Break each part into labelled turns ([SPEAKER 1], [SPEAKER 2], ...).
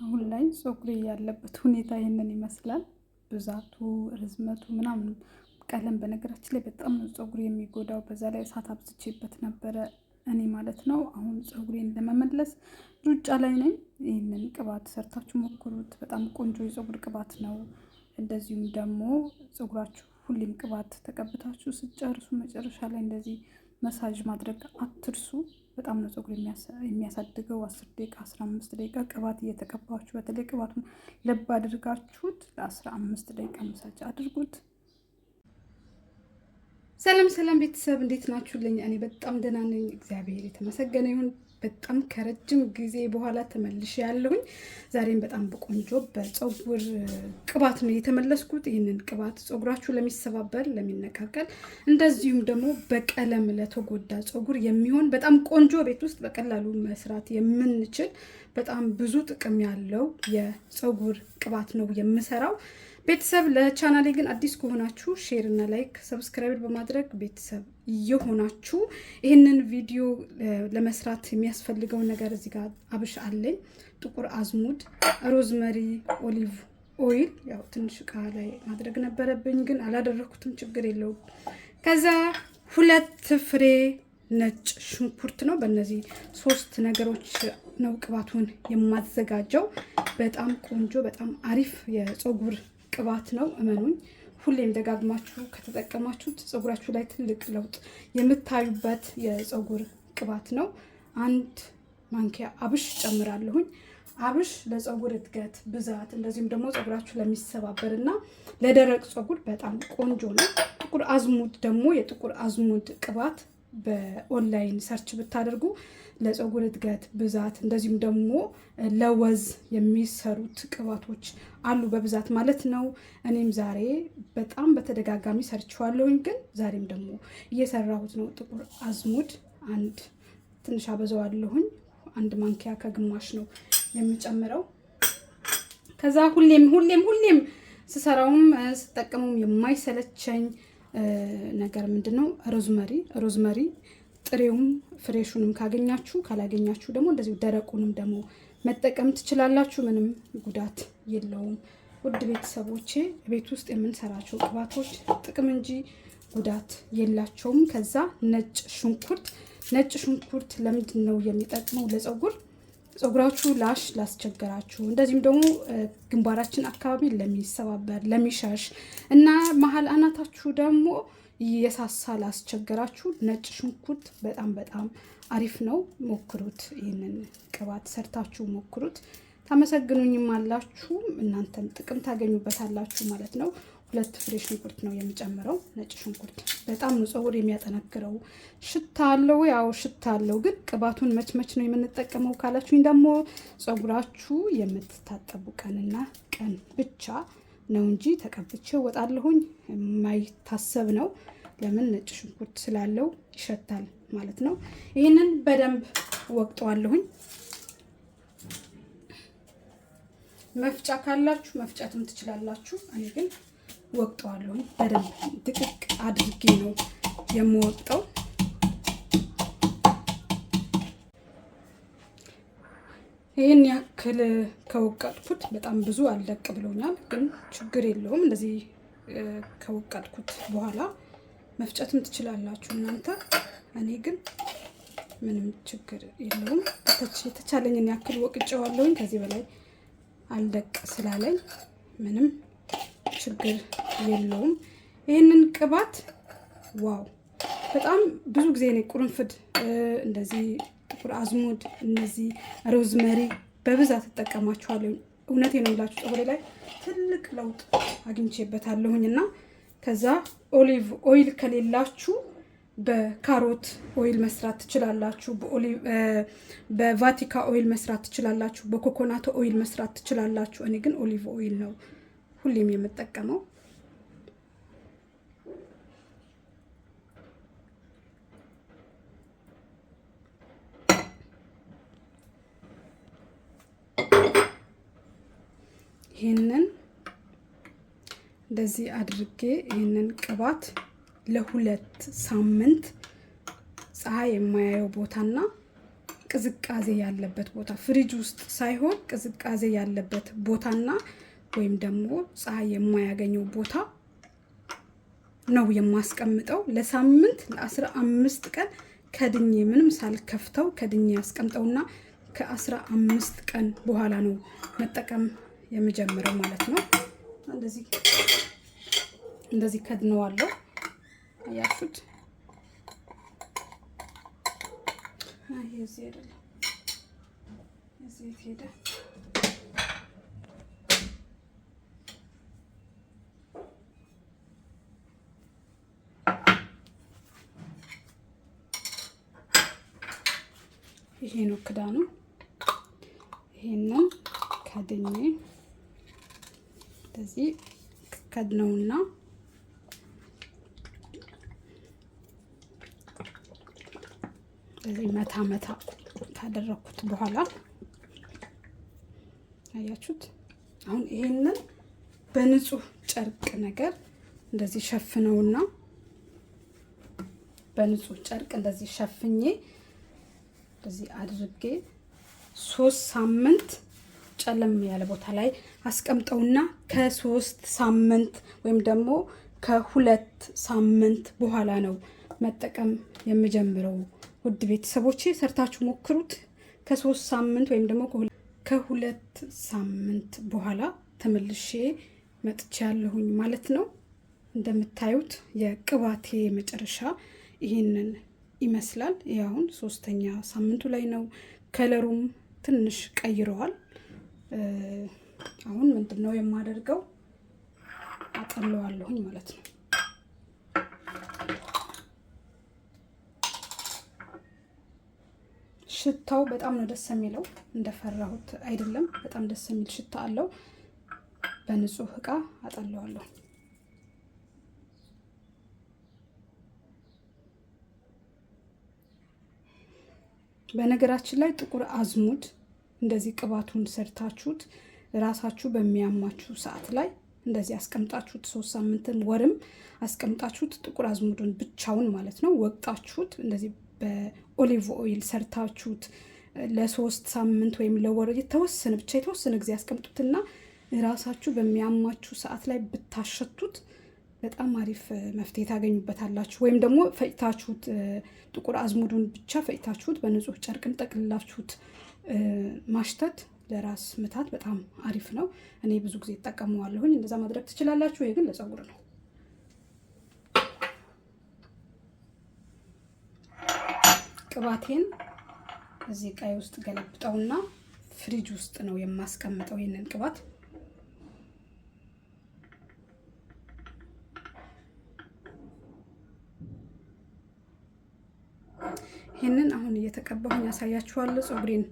[SPEAKER 1] አሁን ላይ ፀጉሬ ያለበት ሁኔታ ይሄንን ይመስላል። ብዛቱ፣ ርዝመቱ ምናምን ቀለም በነገራችን ላይ በጣም ነው ፀጉሬ የሚጎዳው። በዛ ላይ እሳት አብዝቼበት ነበረ እኔ ማለት ነው። አሁን ፀጉሬን ለመመለስ ሩጫ ላይ ነኝ። ይህንን ቅባት ሰርታችሁ ሞክሩት። በጣም ቆንጆ የፀጉር ቅባት ነው። እንደዚሁም ደግሞ ፀጉራችሁ ሁሌም ቅባት ተቀብታችሁ ስትጨርሱ መጨረሻ ላይ እንደዚህ መሳጅ ማድረግ አትርሱ። በጣም ነው ፀጉር የሚያሳድገው። 10 ደቂቃ 15 ደቂቃ ቅባት እየተቀባችሁ በተለይ ቅባቱን ልብ አድርጋችሁት ለ15 ደቂቃ መሳጅ አድርጉት። ሰላም ቤተሰብ እንዴት ናችሁልኝ? እኔ በጣም ደህና ነኝ፣ እግዚአብሔር የተመሰገነ ይሁን። በጣም ከረጅም ጊዜ በኋላ ተመልሼ ያለሁኝ። ዛሬም በጣም በቆንጆ በፀጉር ቅባት ነው የተመለስኩት። ይህንን ቅባት ፀጉራችሁ ለሚሰባበር፣ ለሚነቃቀል እንደዚሁም ደግሞ በቀለም ለተጎዳ ፀጉር የሚሆን በጣም ቆንጆ ቤት ውስጥ በቀላሉ መስራት የምንችል በጣም ብዙ ጥቅም ያለው የፀጉር ቅባት ነው የምሰራው። ቤተሰብ ለቻናሌ ግን አዲስ ከሆናችሁ ሼር እና ላይክ ሰብስክራይብ በማድረግ ቤተሰብ የሆናችሁ ይህንን ቪዲዮ ለመስራት የሚያስፈልገው ነገር እዚህ ጋር አብሽ አለኝ፣ ጥቁር አዝሙድ፣ ሮዝመሪ፣ ኦሊቭ ኦይል ያው ትንሽ እቃ ላይ ማድረግ ነበረብኝ ግን አላደረኩትም፣ ችግር የለውም። ከዛ 2 ፍሬ ነጭ ሽንኩርት ነው። በእነዚህ 3 ነገሮች ነው ቅባቱን የማዘጋጀው። በጣም ቆንጆ በጣም አሪፍ የፀጉር ቅባት ነው። እመኑኝ፣ ሁሌም ደጋግማችሁ ከተጠቀማችሁት ፀጉራችሁ ላይ ትልቅ ለውጥ የምታዩበት የፀጉር ቅባት ነው። 1 ማንኪያ አብሽ ጨምራለሁኝ። አብሽ ለፀጉር እድገት ብዛት፣ እንደዚሁም ደግሞ ፀጉራችሁ ለሚሰባበርና ለደረቅ ፀጉር በጣም ቆንጆ ነው። ጥቁር አዝሙድ ደግሞ የጥቁር አዝሙድ ቅባት በኦንላይን ሰርች ብታደርጉ ለፀጉር እድገት ብዛት፣ እንደዚሁም ደግሞ ለወዝ የሚሰሩት ቅባቶች አሉ በብዛት ማለት ነው። እኔም ዛሬ በጣም በተደጋጋሚ ሰርችዋለሁኝ፣ ግን ዛሬም ደግሞ እየሰራሁት ነው። ጥቁር አዝሙድ ትንሽ አበዛዋለሁኝ። 1 ማንኪያ ከግማሽ ነው የምጨምረው። ከዛ ሁሌም ስሰራውም ስጠቀሙም የማይሰለቸኝ ነገር ምንድነው? ሮዝመሪ ጥሬውም ፍሬሹንም ካገኛችሁ፣ ካላገኛችሁ ደግሞ እንደዚሁ ደረቁንም ደግሞ መጠቀም ትችላላችሁ። ምንም ጉዳት የለውም። ውድ ቤተሰቦቼ ቤት ውስጥ የምንሰራቸው ቅባቶች ጥቅም እንጂ ጉዳት የላቸውም። ከዛ ነጭ ሽንኩርት ለምንድን ነው የሚጠቅመው? ፀጉራችሁ ላስቸገራችሁ፣ እንደዚሁም ደግሞ ግንባራችን አካባቢ ለሚሰባበር፣ ለሚሻሽ እና መሀል አናታችሁ ደግሞ የሳሳ ላስቸገራችሁ ነጭ ሽንኩርት በጣም አሪፍ ነው። ሞክሩት። ይህንን ቅባት ሰርታችሁ ሞክሩት። ታመሰግኑኝም አላችሁ፣ እናንተም ጥቅም ታገኙበታላችሁ ማለት ነው። 2 ፍሬ ሽንኩርት ነው የሚጨምረው። ነጭ ሽንኩርት በጣም ነው ፀጉር የሚያጠነክረው። ሽታ አለው፣ ያው ሽታ አለው። ግን ቅባቱን መች ነው የምንጠቀመው ካላችሁኝ ደግሞ ፀጉራችሁ የምትታጠቡ ቀንና ቀን ብቻ ነው እንጂ ተቀብቼ ወጣለሁኝ የማይታሰብ ነው። ለምን? ነጭ ሽንኩርት ስላለው ይሸታል ማለት ነው። ይህንን በደንብ ወቅጠዋለሁኝ። መፍጫ ካላችሁ መፍጨትም ትችላላችሁ። እኔ ግን ወቅጠዋለሁኝ። በደንብ ድቅቅ አድርጌ ነው የምወቅጠው። ይህን ያክል ከወቀጥኩት በጣም ብዙ አልደቅ ብሎኛል፣ ግን ችግር የለውም። እንደዚህ ከወቀጥኩት በኋላ መፍጨትም ትችላላችሁ እናንተ። እኔ ግን ምንም ችግር የለውም። የተቻለኝን ያክል ወቅጨዋለሁኝ። ከዚህ በላይ አልደቅ ስላለኝ ምንም ችግር የለውም። ይህንን ቅባት ዋው በጣም ብዙ ጊዜ እኔ ቁርንፍድ እንደዚህ ጥቁር አዝሙድ እነዚህ ሮዝመሪ በብዛት እጠቀማችኋለሁ። እውነቴን ነው የምላችሁ ፀጉሬ ላይ ትልቅ ለውጥ አግኝቼበታለሁኝ። እና ከዛ ኦሊቭ ኦይል ከሌላችሁ በካሮት ኦይል መስራት ትችላላችሁ። በቫቲካ ኦይል መስራት ትችላላችሁ። በኮኮናት ኦይል መስራት ትችላላችሁ። እኔ ግን ኦሊቭ ኦይል ነው ሁሌም የምጠቀመው። ይሄንን እንደዚህ አድርጌ ይሄንን ቅባት ለ2 ሳምንት ፀሐይ የማያየው ቦታና ቅዝቃዜ ያለበት ቦታ ፍሪጅ ውስጥ ሳይሆን ቅዝቃዜ ያለበት ቦታና ወይም ደግሞ ፀሐይ የማያገኘው ቦታ ነው የማስቀምጠው። ለሳምንት ለ15 ቀን ከድኜ ምንም ሳልከፍተው ከድኜ ያስቀምጠውና ከ15 ቀን በኋላ ነው መጠቀም የምጀምረው ማለት ነው። እንደዚህ ከድነዋለሁ። አያችሁት? እዚህ አይደለም እዚህ ሄደ። ይሄ ነው ክዳኑ። ይሄንን ከድኜ እንደዚህ ከድነውና እንደዚህ መታ መታ ካደረኩት በኋላ አያችሁት? አሁን ይሄንን በንጹህ ጨርቅ ነገር እንደዚህ ሸፍነውና በንጹህ ጨርቅ እንደዚህ ሸፍኜ እንደዚህ አድርጌ 3 ሳምንት ጨለም ያለ ቦታ ላይ አስቀምጠውና ከ3 ሳምንት ወይም ደግሞ ከ2 ሳምንት በኋላ ነው መጠቀም የምጀምረው። ውድ ቤተሰቦቼ ሰርታችሁ ሞክሩት። ከ3 ሳምንት ወይም ደግሞ ከ2 ሳምንት በኋላ ተመልሼ መጥቻለሁኝ ማለት ነው። እንደምታዩት የቅባቴ መጨረሻ ይሄንን ይመስላል። አሁን 3ኛ ሳምንቱ ላይ ነው። ከለሩም ትንሽ ቀይረዋል። አሁን ምንድነው የማደርገው? አጠለዋለሁኝ ማለት ነው። ሽታው በጣም ነው ደስ የሚለው። እንደፈራሁት አይደለም። በጣም ደስ የሚል ሽታ አለው። በንጹህ እቃ አጠለዋለሁ። በነገራችን ላይ ጥቁር አዝሙድ እንደዚህ ቅባቱን ሰርታችሁት ራሳችሁ በሚያማችሁ ሰዓት ላይ እንደዚህ አስቀምጣችሁት 3 ሳምንትም ወርም አስቀምጣችሁት ጥቁር አዝሙዱን ብቻውን ማለት ነው ወቅጣችሁት እንደዚህ በኦሊቭ ኦይል ሰርታችሁት ለ3 ሳምንት ወይም ለወር የተወሰነ ጊዜ አስቀምጡትና ራሳችሁ በሚያማችሁ ሰዓት ላይ ብታሸቱት በጣም አሪፍ መፍትሄ ታገኙበታላችሁ። ወይም ደግሞ ፈጭታችሁት ጥቁር አዝሙዱን ብቻ ፈጭታችሁት በንጹህ ጨርቅም ጠቅልላችሁት ማሽተት ለራስ ምታት በጣም አሪፍ ነው። እኔ ብዙ ጊዜ እጠቀመዋለሁኝ። እንደዛ ማድረግ ትችላላችሁ። ይሄ ግን ለፀጉር ነው። ቅባቴን እዚህ ዕቃዬ ውስጥ ገለብጠውና ፍሪጅ ውስጥ ነው የማስቀምጠው ይሄንን ቅባት። ይሄንን አሁን እየተቀባሁኝ ያሳያችኋለሁ። ፀጉሬን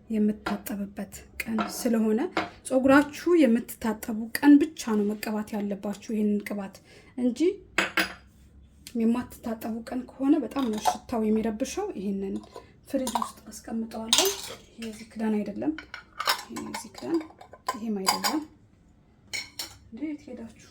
[SPEAKER 1] የምታጠብበት ቀን ስለሆነ ፀጉራችሁ የምትታጠቡ ቀን ብቻ ነው መቀባት ያለባችሁ ይሄንን ቅባት እንጂ የማትታጠቡ ቀን ከሆነ በጣም ነው ሽታው የሚረብሸው። ይሄንን ፍሪጅ ውስጥ አስቀምጠዋለሁ። ይሄ እዚህ ክዳን አይደለም፣ ይሄ እዚህ ክዳን፣ ይሄም አይደለም። እንዴት ሄዳችሁ?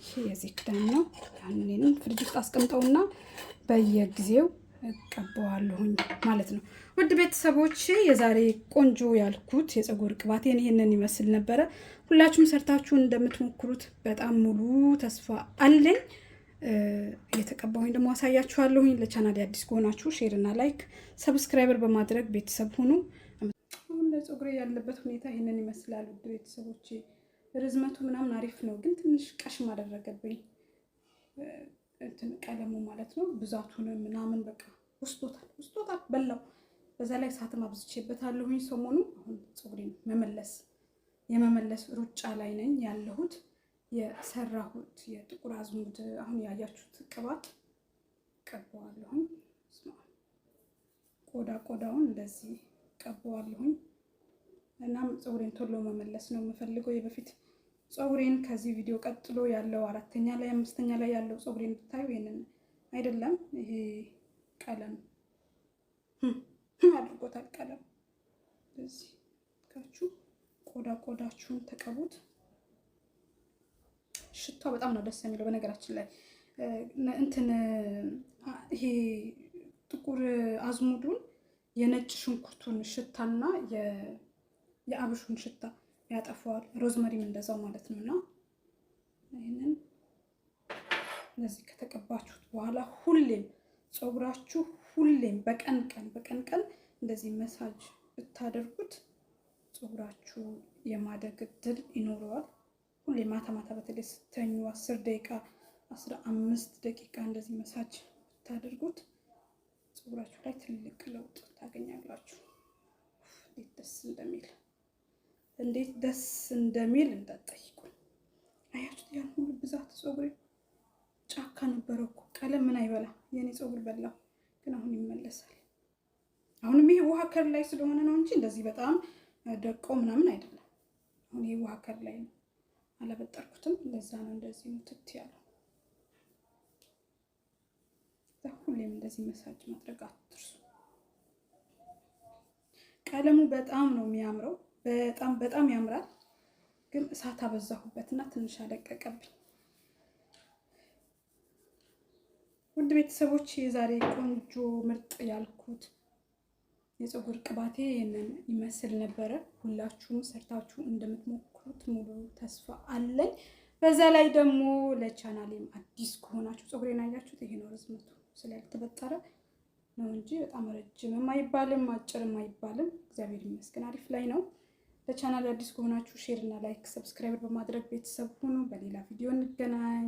[SPEAKER 1] ይሄ የዚህ ክዳን ነው። ያንንም ፍሪጅ ውስጥ አስቀምጠውና በየጊዜው እቀባዋለሁኝ ማለት ነው። ውድ ቤተሰቦቼ የዛሬ ቆንጆ ያልኩት የፀጉር ቅባቴን ይሄንን ይመስል ነበረ። ሁላችሁም ሰርታችሁ እንደምትሞክሩት በጣም ሙሉ ተስፋ አለኝ። እየተቀባሁኝ ደግሞ አሳያችኋለሁኝ። ለቻናል አዲስ ከሆናችሁ ሼር እና ላይክ ሰብስክራይበር በማድረግ ቤተሰብ ሁኑ። አሁን ለፀጉሬ ያለበት ሁኔታ ይሄንን ይመስላል። ውድ ቤተሰቦቼ ርዝመቱ ምናምን አሪፍ ነው፣ ግን ትንሽ ቀሽም አደረገብኝ ቀለሙ ማለት ነው። ብዛቱን ምናምን በቃ ውስጦታል በላው። በዛ ላይ እሳትም አብዝቼበታለሁኝ ሰሞኑ። አሁን ፀጉሬን የመመለስ ሩጫ ላይ ነኝ ያለሁት። የሰራሁት የጥቁር አዝሙድ አሁን ያያችሁት ቅባት ቀባዋለሁኝ። ቆዳውን እንደዚህ ቀባዋለሁኝ። እናም ፀጉሬን ቶሎ መመለስ ነው የምፈልገው። የበፊት ፀጉሬን ከዚህ ቪዲዮ ቀጥሎ ያለው 4ኛ ላይ 5ኛ ላይ ያለው ፀጉሬን ብታዩ ይሄንን አይደለም። ይሄ ቀለም አድርጎታል። ቀለም እዚህ ካችሁ ቆዳችሁን ተቀቡት። ሽታው በጣም ነው ደስ የሚለው። በነገራችን ላይ እንትን ይሄ ጥቁር አዝሙዱን የነጭ ሽንኩርቱን ሽታና የአብሹን ሽታ ያጠፋዋል። ሮዝመሪም እንደዛው ማለት ነውና ይሄንን እንደዚህ ከተቀባችሁት በኋላ ሁሌም ፀጉራችሁ ሁሌም በቀን ቀን እንደዚህ መሳጅ ብታደርጉት ፀጉራችሁ የማደግ እድል ይኖረዋል። ሁሌ ማታ በተለይ ስተኙ 10 ደቂቃ 15 ደቂቃ እንደዚህ መሳጅ ብታደርጉት ፀጉራችሁ ላይ ትልቅ ለውጥ ታገኛላችሁ። እንዴት ደስ እንደሚል እንዳትጠይቁ። አያችሁት? ያን ሁሉ ብዛት ፀጉሬ ጫካ ነበረ እኮ ቀለም ምን አይበላ የኔ ፀጉር በላው፣ ግን አሁን ይመለሳል። አሁንም ይሄ ውሃ ከር ላይ ስለሆነ ነው እንጂ እንደዚህ በጣም ደቆ ምናምን አይደለም። አሁን ይሄ ውሃ ከር ላይ ነው፣ አላበጠርኩትም። ለዛ ነው እንደዚህ ሙትት ያለው። ሁሌም እንደዚህ መሳጅ ማድረግ አትርሱ። ቀለሙ በጣም ነው የሚያምረው፣ በጣም ያምራል። ግን እሳት አበዛሁበትና ትንሽ አለቀቀብኝ። ውድ ቤተሰቦች የዛሬ ቆንጆ ምርጥ ያልኩት የፀጉር ቅባቴ ይሄንን ይመስል ነበረ። ሁላችሁም ሰርታችሁ እንደምትሞክሩት ሙሉ ተስፋ አለኝ። በዛ ላይ ደግሞ ለቻናሌም አዲስ ከሆናችሁ ፀጉሬን አያችሁት? ይሄ ነው ርዝመቱ ስላልተበጠረ ነው እንጂ በጣም ረጅምም አይባልም አጭርም አይባልም። እግዚአብሔር ይመስገን አሪፍ ላይ ነው። ለቻናሌ አዲስ ከሆናችሁ ሼር እና ላይክ ሰብስክራይብ በማድረግ ቤተሰብ ሁኑ። በሌላ ቪዲዮ እንገናኝ።